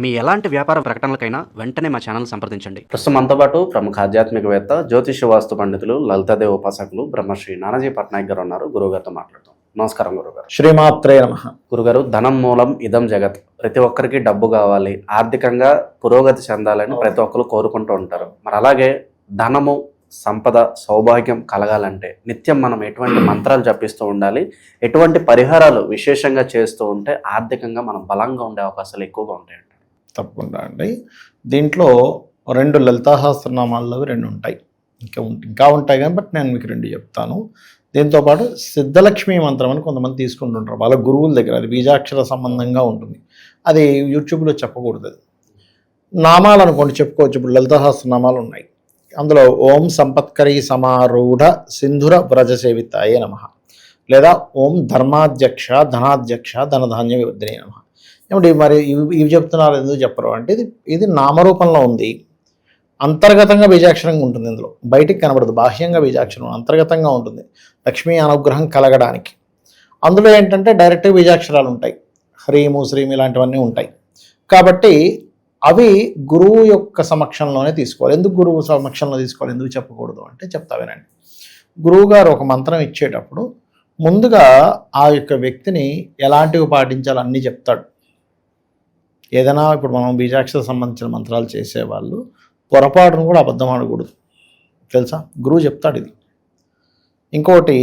మీ ఎలాంటి వ్యాపార ప్రకటనలకైనా వెంటనే మా ఛానల్ సంప్రదించండి. ప్రస్తుతం మనతో పాటు ప్రముఖ ఆధ్యాత్మికవేత్త, జ్యోతిష వాస్తు పండితులు, లలితాదేవి ఉపాసకులు బ్రహ్మశ్రీ నానాజీ పట్నాయక్ గారు ఉన్నారు. గురువుగారితో మాట్లాడతాం. నమస్కారం గురుగారు. శ్రీమాత్రే నమః. గురుగారు, ధనం మూలం ఇదం జగత్. ప్రతి ఒక్కరికి డబ్బు కావాలి, ఆర్థికంగా పురోగతి చెందాలని ప్రతి ఒక్కరు కోరుకుంటూ ఉంటారు. మరి అలాగే ధనము, సంపద, సౌభాగ్యం కలగాలంటే నిత్యం మనం ఎటువంటి మంత్రాలు జపిస్తూ ఉండాలి, ఎటువంటి పరిహారాలు విశేషంగా చేస్తూ ఉంటే ఆర్థికంగా మనం బలంగా ఉండే అవకాశాలు ఎక్కువగా ఉంటాయండి? తప్పకుండా అండి. దీంట్లో 2 లలితాసహస్రనామాల్లో 2 ఉంటాయి. ఇంకా ఉంటాయి కానీ బట్ నేను మీకు 2 చెప్తాను. దీంతోపాటు సిద్ధలక్ష్మి మంత్రం అని కొంతమంది తీసుకుంటుంటారు వాళ్ళ గురువుల దగ్గర. అది బీజాక్షర సంబంధంగా ఉంటుంది. అది యూట్యూబ్లో చెప్పకూడదు. అది నామాలు అనుకోండి, చెప్పుకోవచ్చు. ఇప్పుడు లలితాసహస్రనామాలు ఉన్నాయి. అందులో ఓం సంపత్కరీ సమారూఢ సింధుర వ్రజ సేవితాయే నమః, లేదా ఓం ధర్మాధ్యక్ష ధనాధ్యక్ష ధనధాన్య వివర్ధినే నమః. ఏమిటి మరి ఇవి చెప్తున్నారు, ఎందుకు చెప్పరు అంటే ఇది నామరూపంలో ఉంది. అంతర్గతంగా బీజాక్షరంగా ఉంటుంది. ఇందులో బయటికి కనబడదు, బాహ్యంగా బీజాక్షరం అంతర్గతంగా ఉంటుంది. లక్ష్మీ అనుగ్రహం కలగడానికి. అందులో ఏంటంటే డైరెక్ట్గా బీజాక్షరాలు ఉంటాయి. హ్రీము శ్రీము ఇలాంటివన్నీ ఉంటాయి. కాబట్టి అవి గురువు యొక్క సమక్షంలోనే తీసుకోవాలి. ఎందుకు గురువు సమక్షంలో తీసుకోవాలి, ఎందుకు చెప్పకూడదు అంటే చెప్తా వినండి. గురువు గారు ఒక మంత్రం ఇచ్చేటప్పుడు ముందుగా ఆ యొక్క వ్యక్తిని ఎలాంటివి పాటించాలో అన్నీ చెప్తాడు. ఏదైనా ఇప్పుడు మనం బీజాక్షర సంబంధించిన మంత్రాలు చేసేవాళ్ళు పొరపాటును కూడా అబద్ధం ఆడకూడదు, తెలుసా? గురువు చెప్తాడు ఇది. ఇంకోటి,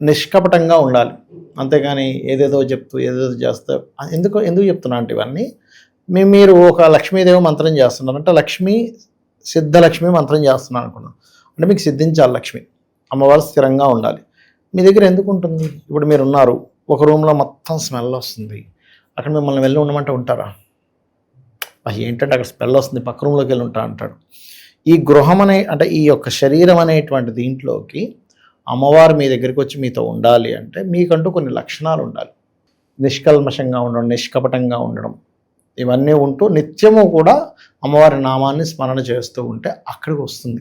నిష్కపటంగా ఉండాలి. అంతేగాని ఏదేదో చెప్తూ ఏదేదో చేస్తూ ఎందుకు చెప్తున్నా అంటే ఇవన్నీ మీరు ఒక లక్ష్మీదేవి మంత్రం చేస్తున్నారు అంటే సిద్ధలక్ష్మి మంత్రం చేస్తున్నాను అనుకున్నాను అంటే మీకు సిద్ధించాలి లక్ష్మి, అమ్మవారు స్థిరంగా ఉండాలి. మీ దగ్గర ఎందుకు ఉంటుంది? ఇప్పుడు మీరు ఉన్నారు, ఒక రూమ్లో మొత్తం స్మెల్ వస్తుంది, అక్కడ మిమ్మల్ని వెళ్ళి ఉండమంటే ఉంటారా? ఏంటంటే అక్కడ స్మెల్ వస్తుంది, పక్క రూమ్లోకి వెళ్ళి ఉంటా అంటాడు. ఈ గృహం అంటే ఈ యొక్క శరీరం అనేటువంటి దీంట్లోకి అమ్మవారు మీ దగ్గరికి వచ్చి మీతో ఉండాలి అంటే మీకంటూ కొన్ని లక్షణాలు ఉండాలి. నిష్కల్మషంగా ఉండడం, నిష్కపటంగా ఉండడం, ఇవన్నీ ఉంటూ నిత్యము కూడా అమ్మవారి నామాన్ని స్మరణ చేస్తూ ఉంటే అక్కడికి వస్తుంది.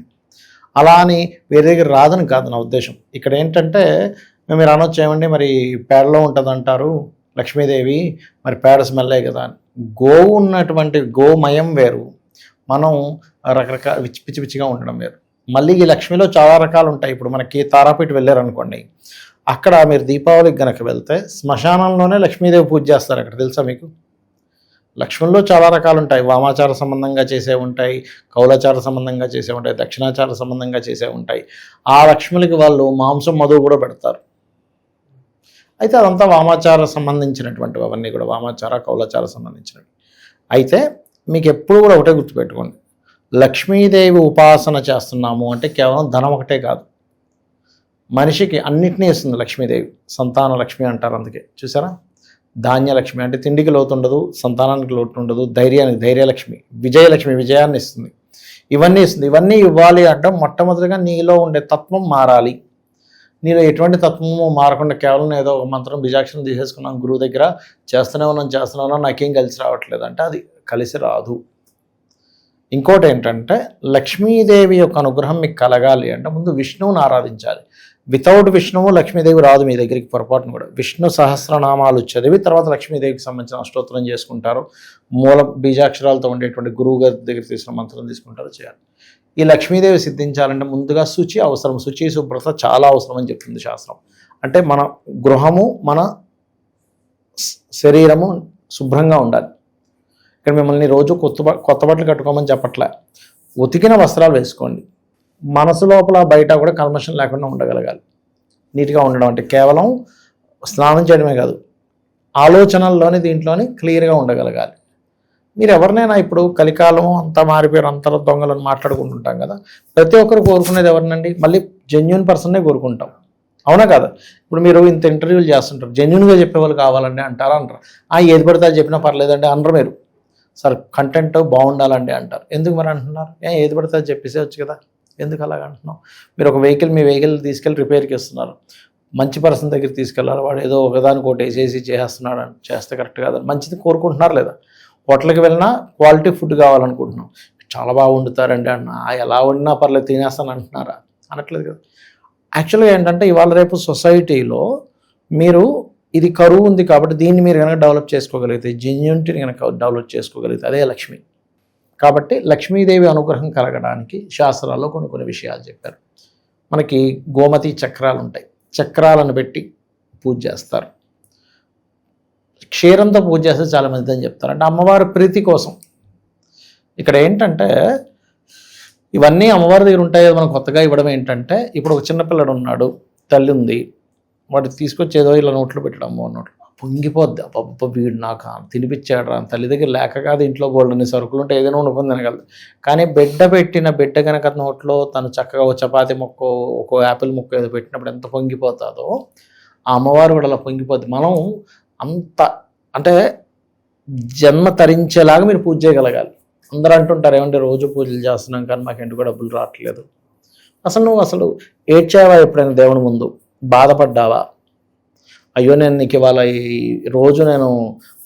అలా అని వేరే దగ్గర రాదని కాదు నా ఉద్దేశం. ఇక్కడ ఏంటంటే మీరు అనొచ్చు, ఏమండి మరి పేడలో ఉంటుంది అంటారు లక్ష్మీదేవి, మరి పేడ స్మెల్లే కదా అని. గోవు ఉన్నటువంటి గోమయం వేరు, మనం రకరకాల పిచ్చి పిచ్చిగా ఉండడం వేరు. మళ్ళీ ఈ లక్ష్మిలో చాలా రకాలు ఉంటాయి. ఇప్పుడు మనకి తారాపీఠ వెళ్ళారనుకోండి, అక్కడ మీరు దీపావళికి గనక వెళ్తే శ్మశానంలోనే లక్ష్మీదేవి పూజ చేస్తారు. అక్కడ తెలుసా మీకు? లక్ష్మణులో చాలా రకాలు ఉంటాయి. వామాచార సంబంధంగా చేసే ఉంటాయి, కౌలాచార సంబంధంగా చేసే ఉంటాయి, దక్షిణాచార సంబంధంగా చేసే ఉంటాయి. ఆ లక్ష్ములకి వాళ్ళు మాంసం మధువు కూడా పెడతారు. అయితే అదంతా వామాచార సంబంధించినటువంటివి, అవన్నీ కూడా వామాచార కౌలాచార సంబంధించినవి. అయితే మీకు ఎప్పుడు కూడా ఒకటే గుర్తుపెట్టుకోండి, లక్ష్మీదేవి ఉపాసన చేస్తున్నాము అంటే కేవలం ధనం ఒకటే కాదు, మనిషికి అన్నిటినీ ఇస్తుంది లక్ష్మీదేవి. సంతాన లక్ష్మి అంటారు, అందుకే చూసారా? ధాన్యలక్ష్మి అంటే తిండికి లోటు ఉండదు, సంతానానికి లోటు ఉండదు, ధైర్యానికి ధైర్యలక్ష్మి, విజయలక్ష్మి విజయాన్ని ఇస్తుంది. ఇవన్నీ ఇస్తుంది. ఇవన్నీ ఇవ్వాలి అంటే మొట్టమొదటిగా నీలో ఉండే తత్వం మారాలి. నీలో ఎటువంటి తత్వము మారకుండా కేవలం ఏదో ఒక మంత్రం బీజాక్షరం తీసేసుకున్నాం గురువు దగ్గర, చేస్తూనే ఉన్నాం నాకేం కలిసి రావట్లేదు అంటే అది కలిసి రాదు. ఇంకోటి ఏంటంటే లక్ష్మీదేవి యొక్క అనుగ్రహం మీకు కలగాలి అంటే ముందు విష్ణువుని ఆరాధించాలి. వితౌట్ విష్ణువు లక్ష్మీదేవి రాదు మీ దగ్గరికి పొరపాటును కూడా. విష్ణు సహస్రనామాలు చదివి తర్వాత లక్ష్మీదేవికి సంబంధించిన అష్టోత్తరం చేసుకుంటారు. మూల బీజాక్షరాలతో ఉండేటువంటి గురువు గారి దగ్గర తీసుకున్న మంత్రం తీసుకుంటారు, చేయాలి. ఈ లక్ష్మీదేవి సిద్ధించాలంటే ముందుగా శుచి అవసరం. శుచి శుభ్రత చాలా అవసరం అని చెప్తుంది శాస్త్రం. అంటే మన గృహము, మన శరీరము శుభ్రంగా ఉండాలి. ఇక్కడ మిమ్మల్ని రోజు కొత్త బట్టలు కట్టుకోమని చెప్పట్లే, ఉతికిన వస్త్రాలు వేసుకోండి. మనసు లోపల బయట కూడా కల్మషం లేకుండా ఉండగలగాలి. నీట్గా ఉండడం అంటే కేవలం స్నానం చేయడమే కాదు, ఆలోచనల్లోని దీంట్లోని క్లియర్గా ఉండగలగాలి. మీరు ఎవరినైనా ఇప్పుడు కలికాలం అంతా మారిపోయారు, అంతర దొంగలను మాట్లాడుకుంటుంటాం కదా, ప్రతి ఒక్కరు కోరుకునేది ఎవరినండి? మళ్ళీ జెన్యున్ పర్సన్నే కోరుకుంటాం, అవునా కదా? ఇప్పుడు మీరు ఇంత ఇంటర్వ్యూలు చేస్తుంటారు, జెన్యున్గా చెప్పేవాళ్ళు కావాలండి అంటారా? అంటారు. ఏది పడితే అది చెప్పినా పర్లేదండి అనరు మీరు. సార్ కంటెంట్ బాగుండాలండి అంటారు. ఎందుకు మరి అంటున్నారు? ఏది పడితే అది చెప్పేసేవచ్చు కదా, ఎందుకు అలాగ అంటున్నాం? మీరు ఒక మీ వెహికల్ తీసుకెళ్ళి రిపేర్కి ఇస్తున్నారు, మంచి పర్సన్ దగ్గర తీసుకెళ్ళాలి, వాడు ఏదో ఒకదానికి ఒకటి వేసేసి చేస్తున్నాడు అని చేస్తే కరెక్ట్ కాదని మంచిది కోరుకుంటున్నారు లేదా? హోటల్కి వెళ్ళినా క్వాలిటీ ఫుడ్ కావాలనుకుంటున్నాం, చాలా బాగా వండుతారండి అన్న, ఎలా వండినా పర్లేదు తినేస్తాను అంటున్నారా? అనట్లేదు కదా. యాక్చువల్గా ఏంటంటే ఇవాళ రేపు సొసైటీలో మీరు ఇది కరువు ఉంది కాబట్టి దీన్ని మీరు కనుక డెవలప్ చేసుకోగలిగితే, జెన్యూనిటీని కనుక డెవలప్ చేసుకోగలిగితే అదే లక్ష్మి. కాబట్టి లక్ష్మీదేవి అనుగ్రహం కలగడానికి శాస్త్రాల్లో కొన్ని కొన్ని విషయాలు చెప్పారు. మనకి గోమతి చక్రాలు ఉంటాయి, చక్రాలను పెట్టి పూజ చేస్తారు. క్షీరంతో పూజ చేస్తే చాలా మంచిదని చెప్తారు. అంటే అమ్మవారి ప్రీతి కోసం. ఇక్కడ ఏంటంటే ఇవన్నీ అమ్మవారి దగ్గర ఉంటాయి కదా, మనం కొత్తగా ఇవ్వడం ఏంటంటే, ఇప్పుడు ఒక చిన్నపిల్లడు ఉన్నాడు, తల్లి ఉంది, వాడికి తీసుకొచ్చి ఏదో ఇలా నోట్లో పెట్టడం, అమ్మ నోట్లో పొంగిపోద్ది. అబ్బ వీడు నాకు తినిపించాడు రా, తల్లి దగ్గర లేక కాదు, ఇంట్లో బోల్డని సరుకులు ఉంటే ఏదైనా వండుకొని తినగలదు. కానీ బిడ్డ బిడ్డ కనుక నోట్లో తను చక్కగా ఒక చపాతి ముక్క, ఒక యాపిల్ ముక్క ఏదో పెట్టినప్పుడు ఎంత పొంగిపోతుందో ఆ అమ్మవారు కూడా అలా పొంగిపోద్ది. మనం అంత అంటే జన్మ తరించేలాగా మీరు పూజ చేయగలగాలి. అందరూ అంటుంటారు, ఏమంటే రోజు పూజలు చేస్తున్నాం కానీ మాకు ఎందుకు డబ్బులు రావట్లేదు. నువ్వు ఏడ్చావా ఎప్పుడైనా దేవుని ముందు? బాధపడ్డావా? అయ్యో నేను నీకు ఇవాళ ఈ రోజు నేను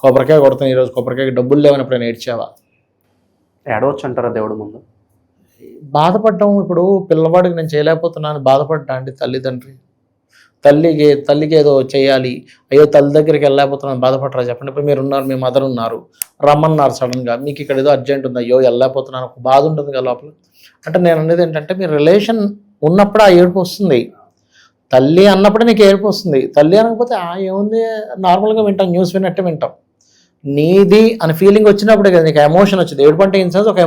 కొబ్బరికాయ కొడతాను, ఈరోజు కొబ్బరికాయకి డబ్బులు లేవని ఎప్పుడైనా ఏడ్చావా? ఏడవచ్చు అంటారా దేవుడి ముందు? బాధపడ్డాము. ఇప్పుడు పిల్లవాడికి నేను చేయలేకపోతున్నాను బాధపడ్డా అండి తల్లిదండ్రి. తల్లికి ఏదో చేయాలి, అయ్యో తల్లి దగ్గరికి వెళ్ళలేకపోతున్నాను బాధపడరా చెప్పండి. ఇప్పుడు మీరు ఉన్నారు, మీ మదర్ ఉన్నారు, రమ్మన్నారు సడన్గా, మీకు ఇక్కడ ఏదో అర్జెంట్ ఉంది, అయ్యో వెళ్ళలేకపోతున్నాను, ఒక బాధ ఉంటుంది కదా లోపల. అంటే నేను అనేది ఏంటంటే, మీ రిలేషన్ ఉన్నప్పుడు ఆ ఏడుపు వస్తుంది. తల్లి అన్నప్పుడే నీకు ఏడుపు వస్తుంది. తల్లి అనకపోతే ఏముంది, నార్మల్గా వింటాం, న్యూస్ విన్నట్టే వింటాం. నీది అని ఫీలింగ్ వచ్చినప్పుడే కదా నీకు ఎమోషన్ వచ్చింది. ఏడుపు అంటే ఇన్ సెన్స్ ఒక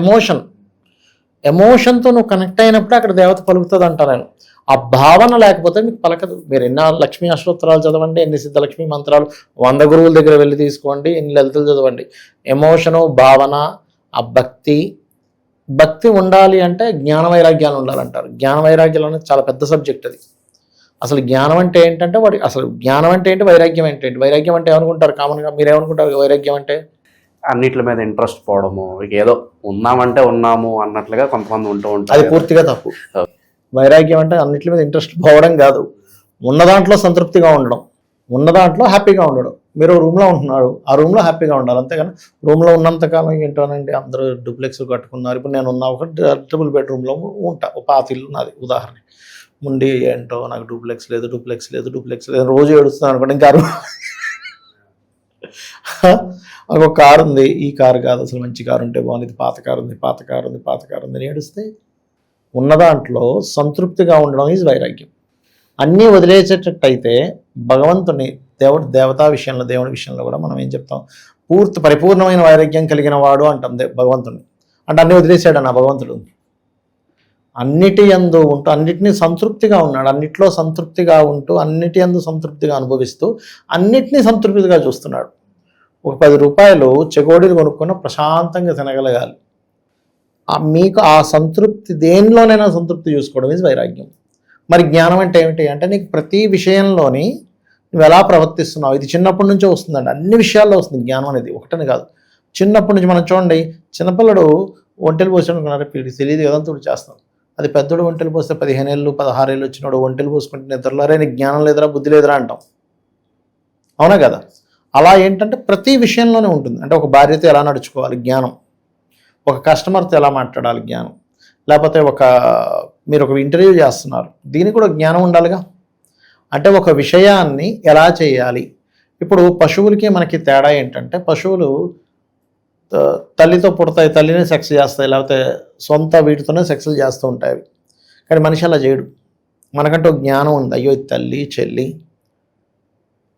ఎమోషన్తో నువ్వు కనెక్ట్ అయినప్పుడే అక్కడ దేవత పలుకుతుంది అంటా నేను. ఆ భావన లేకపోతే మీకు పలకదు. మీరు ఎన్ని లక్ష్మీ అష్టోత్తరాలు చదవండి, ఎన్ని సిద్ధలక్ష్మి మంత్రాలు 100 గురువుల దగ్గర వెళ్ళి తీసుకోండి, ఎన్ని లలితలు చదవండి, ఎమోషను, భావన, ఆ భక్తి ఉండాలి. అంటే జ్ఞాన వైరాగ్యాలు ఉండాలంటారు. జ్ఞాన వైరాగ్యాలు అనేది చాలా పెద్ద సబ్జెక్ట్ అది. అసలు జ్ఞానం అంటే ఏంటంటే జ్ఞానం అంటే ఏంటి, వైరాగ్యం అంటే ఏంటి? వైరాగ్యం అంటే ఏమనుకుంటారు కామన్గా? మీరు ఏమనుకుంటారు వైరాగ్యం అంటే? అన్నిటి మీద ఇంట్రెస్ట్ పోవడము, ఏదో ఉన్నామంటే ఉన్నాము అన్నట్లుగా కొంతమంది ఉంటూ ఉంటారు. అది పూర్తిగా తప్పు. వైరాగ్యం అంటే అన్నిటి మీద ఇంట్రెస్ట్ పోవడం కాదు, ఉన్న దాంట్లో సంతృప్తిగా ఉండడం, ఉన్న దాంట్లో హ్యాపీగా ఉండడం. మీరు రూమ్లో ఉంటున్నారు, ఆ రూమ్లో హ్యాపీగా ఉండాలి, అంతేగాని రూమ్లో ఉన్నంతకాలం ఏంటోనండి అందరూ డూప్లెక్స్ కట్టుకున్నారు. ఇప్పుడు నేను ఉన్న ఒక ట్రిపుల్ బెడ్రూమ్లో ఉంటా, ఒక పాత ఇల్లు నాది ఉదాహరణ ముండి, ఏంటో నాకు డూప్లెక్స్ లేదు రోజు ఏడుస్తున్నాను అనుకోండి. ఇంకా ఒక కారు ఉంది, ఈ కారు కాదు అసలు మంచి కారు ఉంటే బాగుంది, పాత కారు ఉంది ఏడుస్తే. ఉన్న దాంట్లో సంతృప్తిగా ఉండడం ఈజ్ వైరాగ్యం. అన్నీ వదిలేసేటట్టు అయితే భగవంతుని దేవతా విషయంలో, దేవుడి విషయంలో కూడా మనం ఏం చెప్తాం, పరిపూర్ణమైన వైరాగ్యం కలిగిన వాడు అంటాం భగవంతుని. అంటే అన్నీ వదిలేసాడు నా భగవంతుడు, అన్నిటి యందు ఉంటూ అన్నిటినీ సంతృప్తిగా ఉన్నాడు, అన్నిట్లో సంతృప్తిగా ఉంటూ అన్నిటి యందు సంతృప్తిగా అనుభవిస్తూ అన్నిటినీ సంతృప్తిగా చూస్తున్నాడు. ఒక 10 రూపాయలు చెగోడీలు కొనుక్కున్న ప్రశాంతంగా తినగలగాలి. మీకు ఆ సంతృప్తి దేనిలోనైనా సంతృప్తి చూసుకోవడం ఇది వైరాగ్యం. మరి జ్ఞానం అంటే ఏమిటి అంటే, నీకు ప్రతి విషయంలోని నువ్వు ఎలా ప్రవర్తిస్తున్నావు, ఇది చిన్నప్పటి నుంచే వస్తుందండి. అన్ని విషయాల్లో వస్తుంది జ్ఞానం అనేది, ఒకటని కాదు. చిన్నప్పటి నుంచి మనం చూడండి, చిన్నపిల్లడు ఒంటెలు పోసాడుకున్నారు, వీడికి తెలియదు ఏదంతా ఇప్పుడు చేస్తాం. అది పెద్దోడు ఒంటెలు పోస్తే 15 ఏళ్ళు 16 ఏళ్ళు వచ్చినాడు ఒంటెలు పోసుకుంటే నిద్రలారే నీకు జ్ఞానం లేదురా, బుద్ధి లేదురా అంటాం, అవునా కదా? అలా ఏంటంటే ప్రతి విషయంలోనే ఉంటుంది. అంటే ఒక భార్యతో ఎలా నడుచుకోవాలి జ్ఞానం, ఒక కస్టమర్తో ఎలా మాట్లాడాలి జ్ఞానం, లేకపోతే మీరు ఒక ఇంటర్వ్యూ చేస్తున్నారు, దీనికి కూడా జ్ఞానం ఉండాలిగా. అంటే ఒక విషయాన్ని ఎలా చేయాలి. ఇప్పుడు పశువులకి మనకి తేడా ఏంటంటే, పశువులు తల్లితో పుడతాయి, తల్లిని సెక్స్ చేస్తాయి, లేకపోతే సొంత వీటితోనే సెక్స్లు చేస్తూ ఉంటాయి. కానీ మనిషి అలా చేయడు. మనకంటూ జ్ఞానం ఉంది, అయ్యో తల్లి చెల్లి,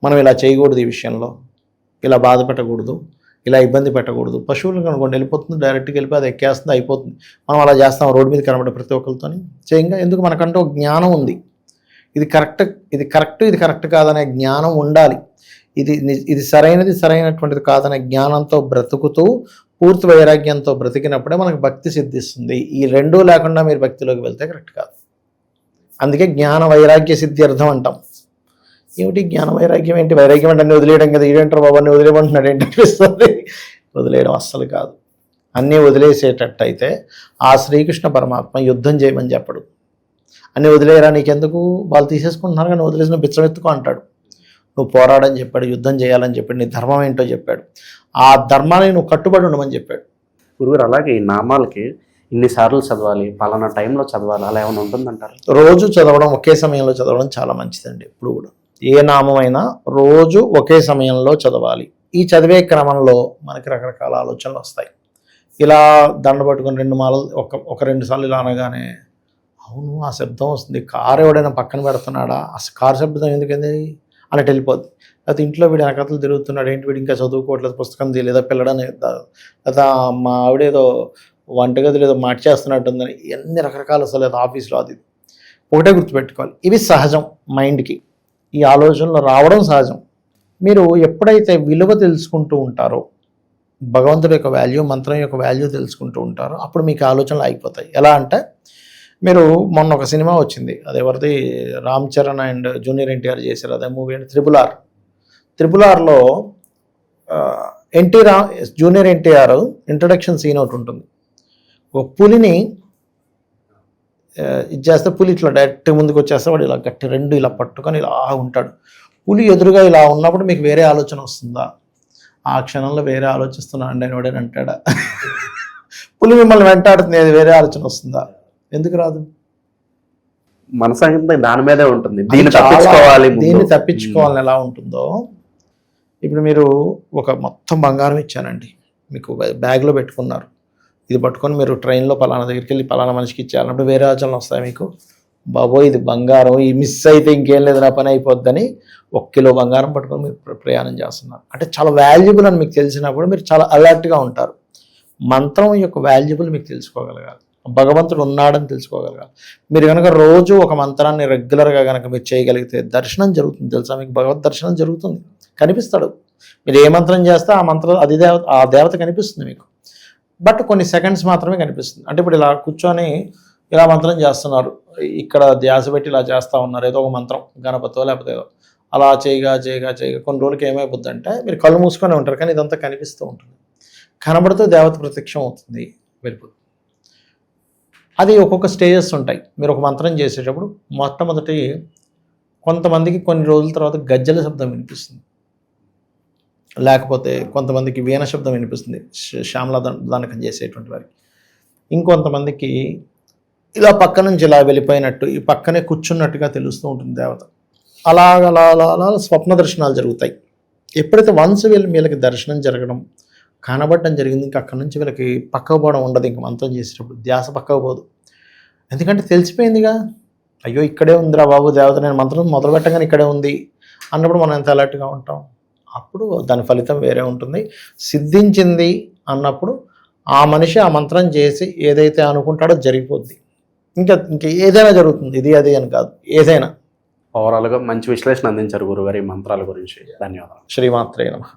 మనం ఇలా చేయకూడదు, ఈ విషయంలో ఇలా బాధ పెట్టకూడదు, ఇలా ఇబ్బంది పెట్టకూడదు. పశువులు కనుకోండి వెళ్ళిపోతుంది, డైరెక్ట్గా వెళ్ళిపోయి అది ఎక్కేస్తుంది, అయిపోతుంది. మనం అలా చేస్తాం రోడ్డు మీద కనబడే ప్రతి ఒక్కరితో చేయంగా. ఎందుకు? మనకంటూ ఒక జ్ఞానం ఉంది, ఇది కరెక్ట్ కాదనే జ్ఞానం ఉండాలి. ఇది సరైనటువంటిది కాదనే జ్ఞానంతో బ్రతుకుతూ పూర్తి వైరాగ్యంతో బ్రతికినప్పుడే మనకు భక్తి సిద్ధిస్తుంది. ఈ రెండూ లేకుండా మీరు భక్తిలోకి వెళ్తే కరెక్ట్ కాదు. అందుకే జ్ఞాన వైరాగ్య సిద్ధి అర్థం అంటాం. ఏమిటి జ్ఞాన వైరాగ్యం ఏంటి? వైరాగ్యం అంటే అన్నీ వదిలేయడం కదా. ఈడేంటారు బాబు అన్నీ వదిలేయమంటున్నాడు ఏంటనిపిస్తుంది. వదిలేయడం అస్సలు కాదు. అన్నీ వదిలేసేటట్టు అయితే ఆ శ్రీకృష్ణ పరమాత్మ యుద్ధం చేయమని చెప్పడు. అన్నీ వదిలేయరా నీకెందుకు, వాళ్ళు తీసేసుకుంటున్నారు కానీ వదిలేసిన బిచ్చమెత్తుకో అంటాడు. నువ్వు పోరాడని చెప్పాడు, యుద్ధం చేయాలని చెప్పాడు, నీ ధర్మం ఏంటో చెప్పాడు, ఆ ధర్మాన్ని నువ్వు కట్టుబడి ఉండమని చెప్పాడు. గురుగారు అలాగే ఈ నామాలకి ఇన్నిసార్లు చదవాలి, పలానా టైంలో చదవాలి, అలా ఏమైనా ఉంటుందంటారు? రోజు చదవడం, ఒకే సమయంలో చదవడం చాలా మంచిదండి. ఎప్పుడు కూడా ఏ నామమైనా రోజు ఒకే సమయంలో చదవాలి. ఈ చదివే క్రమంలో మనకి రకరకాల ఆలోచనలు వస్తాయి. ఇలా దండ పట్టుకొని 2 మాలలు ఒక 2 సార్లు ఇలా అనగానే అవును ఆ శబ్దం వస్తుంది, కారు ఎవడైనా పక్కన పెడుతున్నాడా, అసలు కారు శబ్దం ఎందుకంది అన్నట్టు వెళ్ళిపోద్ది. లేకపోతే ఇంట్లో వీడు వెనకతలు తిరుగుతున్నాడు, ఏంటి వీడు ఇంకా చదువుకోవట్లేదు, పుస్తకం తీయలేదా పిల్లడని, లేదా మా ఆవిడేదో వంటగదిలో ఏదో మార్చేస్తున్నట్టుందని, ఎన్ని రకరకాలు అసలు అది ఆఫీస్లో అది. ఒకటే గుర్తుపెట్టుకోవాలి, ఇవి సహజం. మైండ్కి ఈ ఆలోచనలు రావడం సహజం. మీరు ఎప్పుడైతే విలువ తెలుసుకుంటూ ఉంటారో, భగవంతుడి యొక్క వాల్యూ, మంత్రం యొక్క వాల్యూ తెలుసుకుంటూ ఉంటారో, అప్పుడు మీకు ఆలోచనలు ఆగిపోతాయి. ఎలా అంటే, మీరు మొన్న ఒక సినిమా వచ్చింది, అది ఎవరిది, రామ్ చరణ్ అండ్ జూనియర్ ఎన్టీఆర్ చేశారు, అదే మూవీ అంటే త్రిబుల్ ఆర్లో జూనియర్ ఎన్టీఆర్ ఇంట్రడక్షన్ సీన్ ఒకటి ఉంటుంది. ఒక పులిని ఇది చేస్తే పులి ఇట్లా డైరెక్ట్ ముందుకు వచ్చేస్తే వాడు ఇలా గట్టి 2 ఇలా పట్టుకొని ఇలా ఉంటాడు. పులి ఎదురుగా ఇలా ఉన్నప్పుడు మీకు వేరే ఆలోచన వస్తుందా? ఆ క్షణంలో వేరే ఆలోచిస్తున్నా అండి అని వాడని అంటాడా? పులి మిమ్మల్ని వెంటాడుతుంది, వేరే ఆలోచన వస్తుందా? ఎందుకు రాదు? మనసు అంతా దాని మీదే ఉంటుంది. దీన్ని తప్పించుకోవాలి, దీన్ని తప్పించుకోవాలని ఎలా ఉంటుందో, ఇప్పుడు మీరు ఒక మొత్తం బంగారం ఇచ్చానండి, మీకు బ్యాగ్లో పెట్టుకున్నారు, ఇది పట్టుకొని మీరు ట్రైన్లో పలానా దగ్గరికి వెళ్ళి పలానా మనిషికి ఇచ్చారన్నప్పుడు వేరే ఆలోచనలు వస్తాయి మీకు. బాబోయ్ ఇది బంగారం, ఈ మిస్ అయితే ఇంకేం లేదు, నా పని అయిపోద్దని 1 కిలో బంగారం పట్టుకొని మీరు ప్రయాణం చేస్తున్నారు. అంటే చాలా వాల్యుబుల్ అని మీకు తెలిసినప్పుడు మీరు చాలా అలర్ట్గా ఉంటారు. మంత్రం యొక్క వాల్యుబుల్ మీకు తెలుసుకోగలగాలి, భగవంతుడు ఉన్నాడని తెలుసుకోగలగాలి. మీరు కనుక రోజు ఒక మంత్రాన్ని రెగ్యులర్గా కనుక మీరు చేయగలిగితే దర్శనం జరుగుతుంది. తెలుసా మీకు? భగవద్ దర్శనం జరుగుతుంది, కనిపిస్తాడు. మీరు ఏ మంత్రం చేస్తే ఆ మంత్రం అది ఆ దేవత కనిపిస్తుంది మీకు. బట్ కొన్ని సెకండ్స్ మాత్రమే కనిపిస్తుంది. అంటే ఇప్పుడు ఇలా కూర్చొని ఇలా మంత్రం చేస్తున్నారు, ఇక్కడ ధ్యాస పెట్టి ఇలా చేస్తూ ఉన్నారు, ఏదో ఒక మంత్రం, గణపతో లేకపోతే ఏదో అలా చేయగా కొన్ని రోజులకి ఏమైపోద్ది అంటే మీరు కళ్ళు మూసుకొని ఉంటారు, కానీ ఇదంతా కనిపిస్తూ ఉంటుంది. కనబడుతూ దేవత ప్రత్యక్షం అవుతుంది, వెళ్ళిపోతుంది. అది ఒక్కొక్క స్టేజెస్ ఉంటాయి. మీరు ఒక మంత్రం చేసేటప్పుడు మొట్టమొదటి కొంతమందికి కొన్ని రోజుల తర్వాత గజ్జల శబ్దం వినిపిస్తుంది, లేకపోతే కొంతమందికి వీణ శబ్దం వినిపిస్తుంది, శ్యామల దానకం చేసేటువంటి వారికి. ఇంకొంతమందికి ఇలా పక్క నుంచి ఇలా వెళ్ళిపోయినట్టు, ఈ పక్కనే కూర్చున్నట్టుగా తెలుస్తూ ఉంటుంది దేవత. అలా స్వప్న దర్శనాలు జరుగుతాయి. ఎప్పుడైతే వన్స్ వీళ్ళకి దర్శనం జరగడం, కనబడడం జరిగింది, ఇంకా అక్కడి నుంచి వీళ్ళకి పక్కకు పోవడం ఉండదు. ఇంక మంత్రం చేసేటప్పుడు ధ్యాస పక్కకు పోదు, ఎందుకంటే తెలిసిపోయిందిగా, అయ్యో ఇక్కడే ఉందిరా బాబు దేవత, నేను మంత్రం మొదలు పెట్టగానే ఇక్కడే ఉంది అన్నప్పుడు మనం ఎంత అలర్ట్గా ఉంటాం. అప్పుడు దాని ఫలితం వేరే ఉంటుంది. సిద్ధించింది అన్నప్పుడు ఆ మనిషి ఆ మంత్రం చేసి ఏదైతే అనుకుంటాడో జరిగిపోద్ది. ఇంకా ఏదైనా జరుగుతుంది, ఇది అది అని కాదు, ఏదైనా. ఓవరాల్గా మంచి విశ్లేషణ అందించారు గురుగారు ఈ మంత్రాల గురించి. ధన్యవాదాలు. శ్రీమాత్రే నమః.